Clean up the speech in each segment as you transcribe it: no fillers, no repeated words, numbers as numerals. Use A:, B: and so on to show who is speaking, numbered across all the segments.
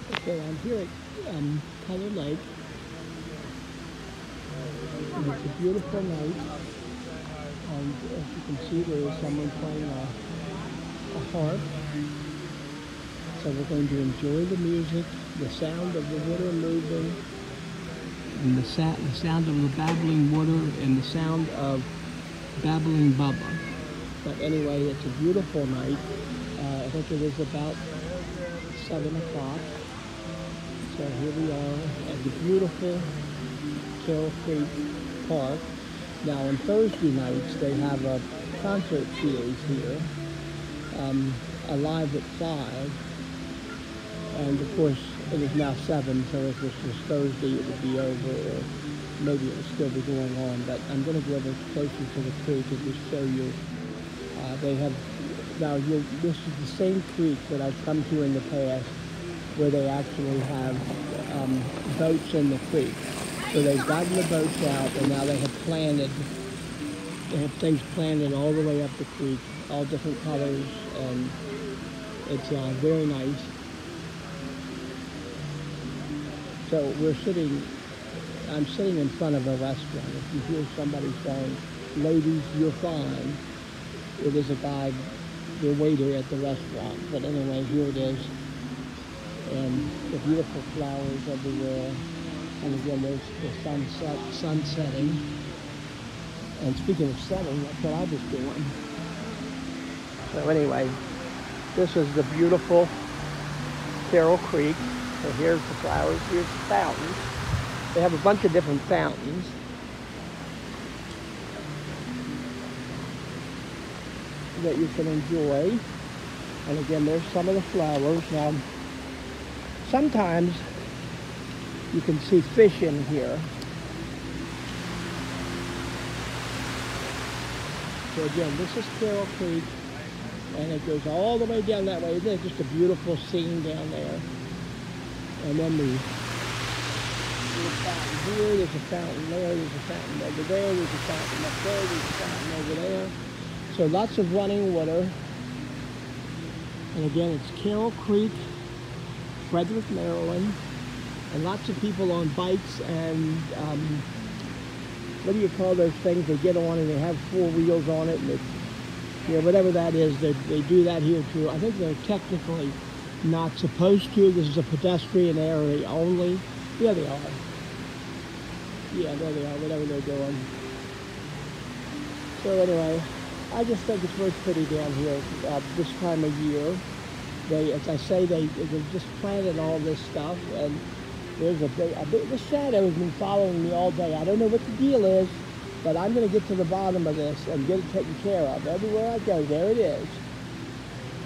A: Okay, I'm here at Carroll Lake, and it's a beautiful night. And as you can see, there is someone playing a harp. So we're going to enjoy the music, the sound of the water moving, and the sound of the babbling water, and the sound of babbling Bubba. But anyway, it's a beautiful night. I think it is about 7 o'clock. So here we are at the beautiful Carroll Creek Park. Now on Thursday nights they have a concert series here, Alive at 5. And of course it is now 7, so if this was Thursday it would be over, or maybe it would still be going on. But I'm going to go over closer to the creek and just show you. They have, now this is the same creek that I've come to in the past, where they actually have boats in the creek. So they've gotten the boats out, and now they have things planted all the way up the creek, all different colors, and it's very nice. So I'm sitting in front of a restaurant. If you hear somebody saying, "Ladies, you're fine," it is a guy, the waiter at the restaurant. But anyway, here it is. And the beautiful flowers everywhere. And again, there's the sun setting. And speaking of setting, that's what I was doing. So anyway, this is the beautiful Carroll Creek. So here's the flowers, here's the fountains. They have a bunch of different fountains. That you can enjoy. And again, there's some of the flowers. Now, sometimes you can see fish in here. So again, this is Carroll Creek, and it goes all the way down that way. Isn't it just a beautiful scene down there? And then there's a fountain here, there's a fountain there, there's a fountain over there, there's a fountain up there, there's a fountain over there. So lots of running water. And again, it's Carroll Creek, Frederick, Maryland, and lots of people on bikes and what do you call those things they get on and they have 4 wheels on it, and it's, you know, whatever that is, they do that here too. I think they're technically not supposed to. This is a pedestrian area only. Yeah, they are. Yeah, there they are, whatever they're doing. So anyway, I just think it's very pretty down here this time of year. As I say, they've just planted all this stuff, and there's the shadow has been following me all day. I don't know what the deal is, but I'm going to get to the bottom of this and get it taken care of. Everywhere I go, there it is.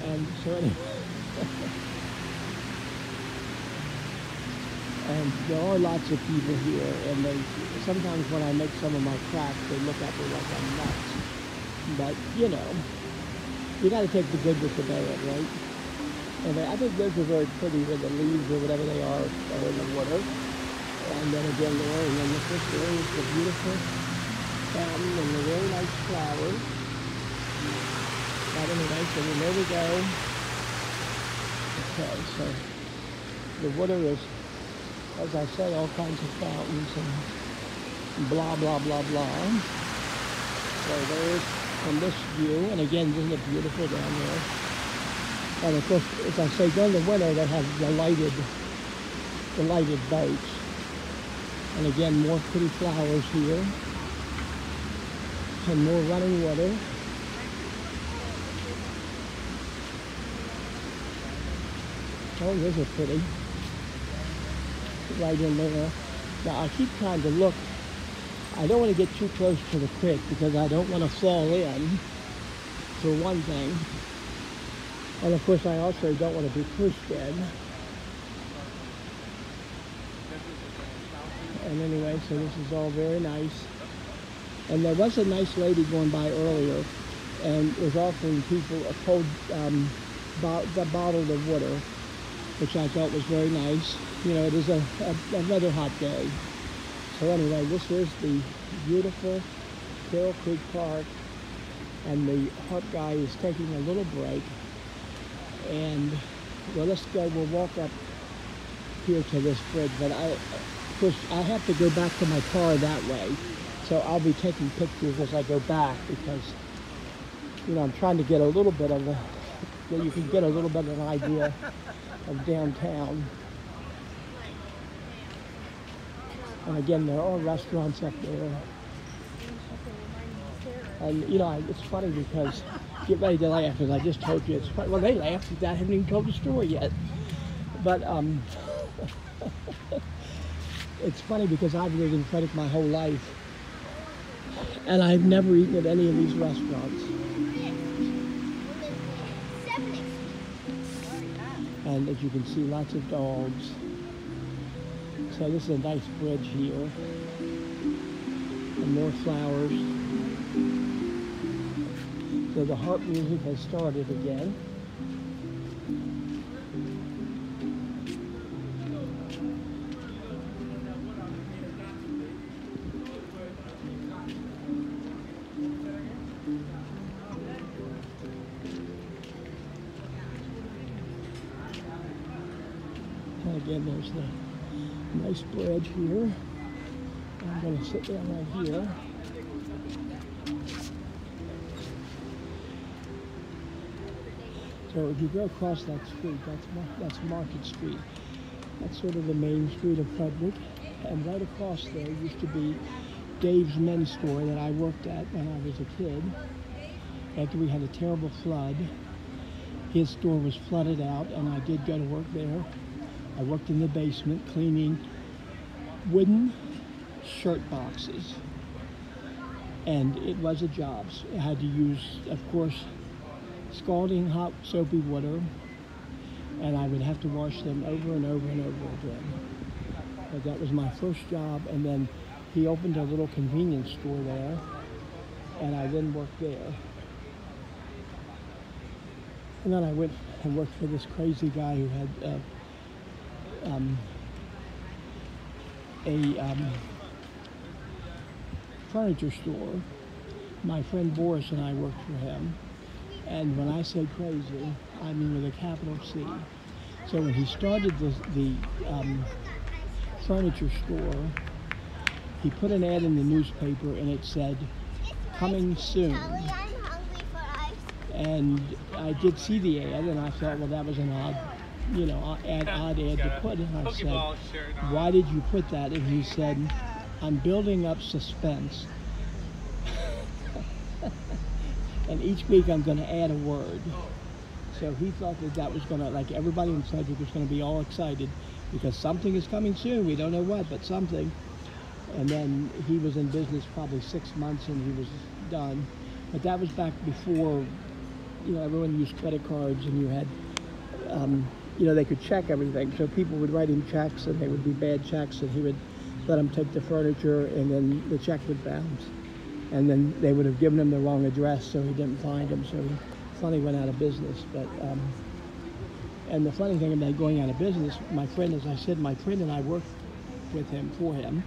A: And so anyway. And there are lots of people here, and sometimes when I make some of my cracks, they look at me like I'm nuts. But, you know, you got to take the good with the bad, right? And I think those are very pretty with the leaves or whatever they are in the water. And then again there, and then the first there is the beautiful fountain and the very nice flowers. But anyway, so then there we go. Okay, so the water is, as I say, all kinds of fountains and blah, blah, blah, blah. So there's from this view, and again, isn't it beautiful down there? And of course, as I say, during the winter, they have the lighted boats. And again, more pretty flowers here. And more running water. Oh, those are pretty. Right in there. Now, I keep trying to look. I don't want to get too close to the creek because I don't want to fall in, for one thing. And of course, I also don't want to be pushed in. And anyway, so this is all very nice. And there was a nice lady going by earlier and was offering people a cold bottle of water, which I thought was very nice. You know, it is a rather hot day. So anyway, this is the beautiful Carroll Creek Park, and the harp guy is taking a little break. And well, we'll walk up here to this bridge, but of course, I have to go back to my car that way. So I'll be taking pictures as I go back because, you know, I'm trying to get a little bit of you can get a little bit of an idea of downtown. And again, there are restaurants up there. And, you know, it's funny because, get ready to laugh because I just told you it's funny. Well, they laughed because I haven't even told the story yet. But it's funny because I've lived in Frederick my whole life. And I've never eaten at any of these restaurants. And as you can see, lots of dogs. So this is a nice bridge here. And more flowers. So the harp music has started again. And again, there's the nice bridge here. I'm going to sit down right here. So if you go across that street, that's Market Street. That's sort of the main street of Frederick. And right across there used to be Dave's men's store that I worked at when I was a kid. After we had a terrible flood, his store was flooded out, and I did go to work there. I worked in the basement cleaning wooden shirt boxes. And it was a job. I had to use, of course, scalding hot soapy water, and I would have to wash them over and over and over again. But that was my first job, and then he opened a little convenience store there, and I then worked there. And then I went and worked for this crazy guy who had a furniture store. My friend Boris and I worked for him. And when I say crazy, I mean with a capital C. So when he started the furniture store, he put an ad in the newspaper and it said, "Coming soon." And I did see the ad and I thought, well, that was an odd, you know, odd ad to put. And I said, "Why did you put that?" And he said, "I'm building up suspense. And each week I'm going to add a word." So he thought that was going to, like everybody in Frederick was going to be all excited because something is coming soon. We don't know what, but something. And then he was in business probably 6 months and he was done. But that was back before, you know, everyone used credit cards and you had, you know, they could check everything. So people would write him checks and they would be bad checks and he would let them take the furniture and then the check would bounce. And then they would have given him the wrong address, so he didn't find him. So he finally went out of business. But and the funny thing about going out of business, my friend, as I said, my friend and I worked with him for him,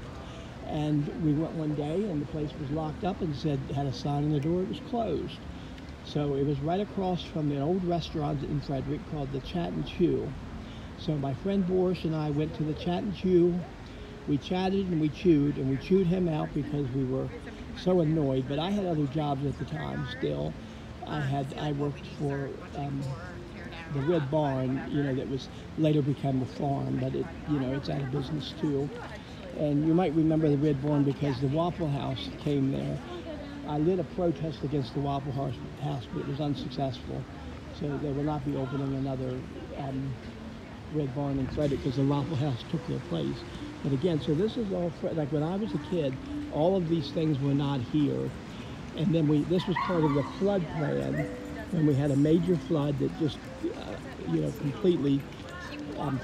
A: and we went one day, and the place was locked up and had a sign on the door. It was closed. So it was right across from an old restaurant in Frederick called the Chat and Chew. So my friend Boris and I went to the Chat and Chew. We chatted and we chewed him out because we were so annoyed, but I had other jobs at the time still. I worked for the Red Barn, you know, that was later became the farm, but it, you know, it's out of business too. And you might remember the Red Barn because the Waffle House came there. I led a protest against the Waffle House, but it was unsuccessful. So they will not be opening another Red Barn in Frederick because the Waffle House took their place. But again, so this is all, like when I was a kid, all of these things were not here. And then this was part of the flood plan when we had a major flood that just, you know, completely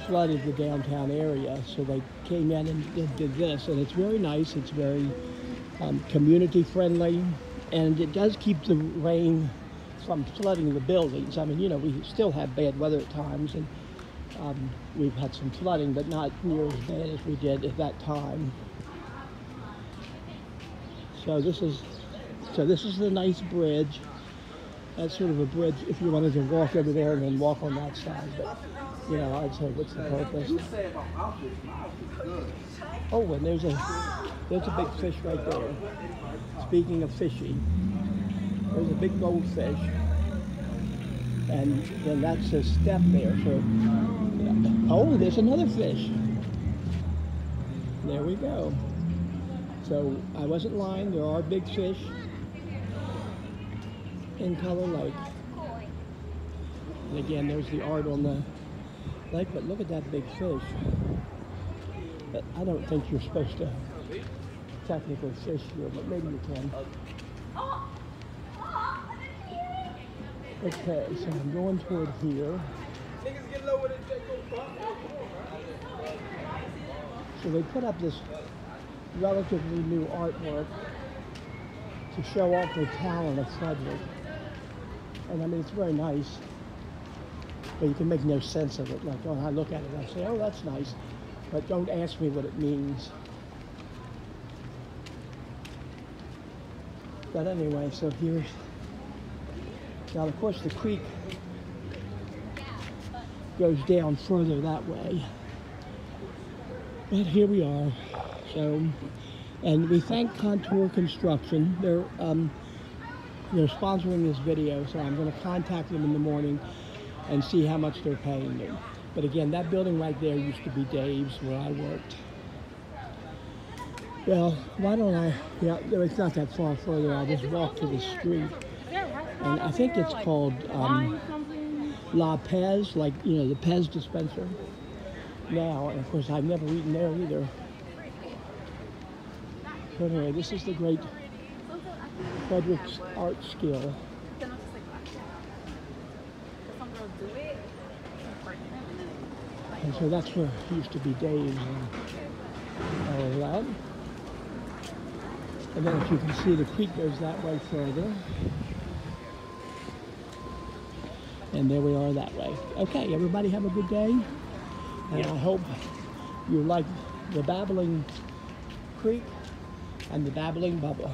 A: flooded the downtown area. So they came in and did this. And it's very nice. It's very community friendly. And it does keep the rain from flooding the buildings. I mean, you know, we still have bad weather at times. And we've had some flooding, but not near as bad as we did at that time. So this is the nice bridge. That's sort of a bridge if you wanted to walk over there and then walk on that side. But, you know, I'd say, what's the purpose? Oh, and there's a big fish right there. Speaking of fishing, there's a big goldfish. And then that's a step there. So, oh, there's another fish. There we go. So I wasn't lying. There are big fish in Carroll Lake. And again, there's the art on the lake, but look at that big fish. But I don't think you're supposed to technically fish here, but maybe you can. Okay, so I'm going toward here. So they put up this relatively new artwork to show off the talent of Frederick. And I mean, it's very nice, but you can make no sense of it. Like, when I look at it, I say, oh, that's nice, but don't ask me what it means. But anyway, so here's, now of course the creek goes down further that way. But here we are. So, and we thank Contour Construction. They're sponsoring this video, so I'm going to contact them in the morning and see how much they're paying me. But again, that building right there used to be Dave's where I worked. Well, why don't I, yeah, it's not that far further, I'll just walk to the street. And I think it's called La Pez, like, you know, the Pez dispenser. Now, and of course, I've never eaten there either. But anyway, this is the great Frederick's art skill. And so that's where it used to be Dave's and all of that. And then if you can see, the creek goes that way further. And there we are that way. Okay, everybody have a good day. And I hope you like the Babbling Creek and the Babbling Bubble.